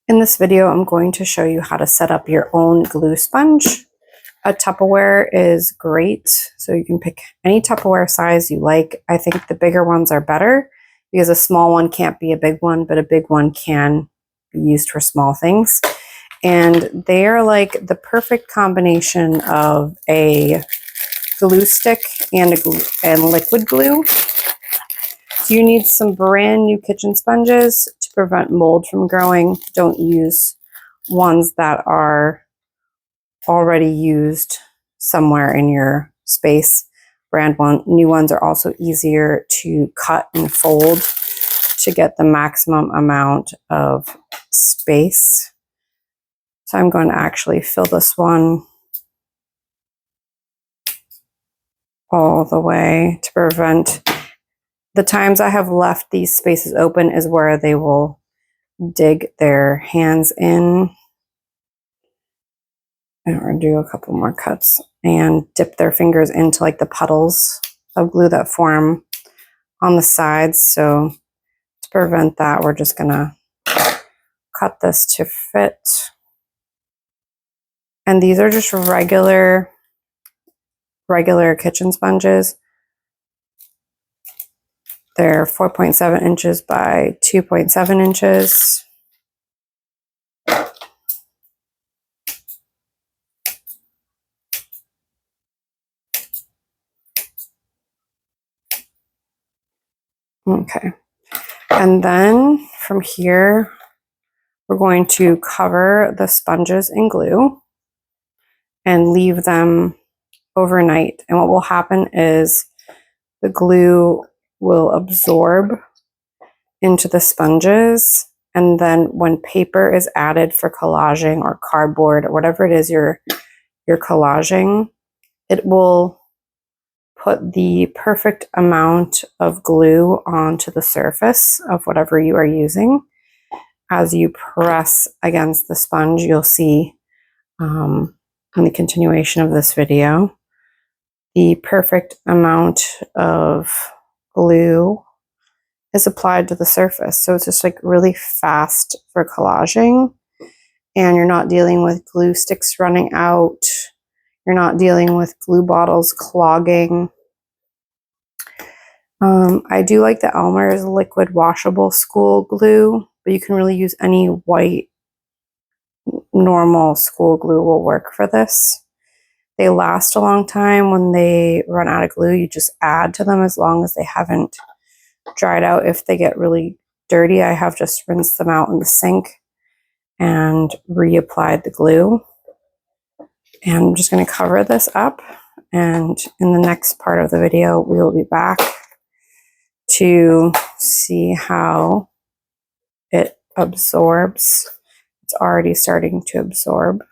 In this video, I'm going to show you how to set up your own glue sponge. A Tupperware is great, so you can pick any Tupperware size you like. I think the bigger ones are better because a small one can't be a big one, but a big one can be used for small things. And they are like the perfect combination of a glue stick and liquid glue. So you need some brand new kitchen sponges to prevent mold from growing. Don't use ones that are already used somewhere in your space. New ones are also easier to cut and fold to get the maximum amount of space. So I'm going to actually fill this one all the way to prevent. The times I have left these spaces open is where they will dig their hands in or do a couple more cuts and dip their fingers into like the puddles of glue that form on the sides. So to prevent that, we're just gonna cut this to fit. And these are just regular kitchen sponges. They're 4.7 inches by 2.7 inches. Okay, and then from here, we're going to cover the sponges in glue and leave them overnight. And what will happen is the glue will absorb into the sponges. And then when paper is added for collaging or cardboard or whatever it is you're collaging, it will put the perfect amount of glue onto the surface of whatever you are using. As you press against the sponge, you'll see in the continuation of this video, the perfect amount of glue is applied to the surface. So it's just like really fast for collaging, and you're not dealing with glue sticks running out. You're not dealing with glue bottles clogging. I do like the Elmer's liquid washable school glue, but you can really use any white normal school glue will work for this. They last a long time. When they run out of glue, you just add to them as long as they haven't dried out. If they get really dirty, I have just rinsed them out in the sink and reapplied the glue. And I'm just going to cover this up, and in the next part of the video, we will be back to see how it absorbs. It's already starting to absorb.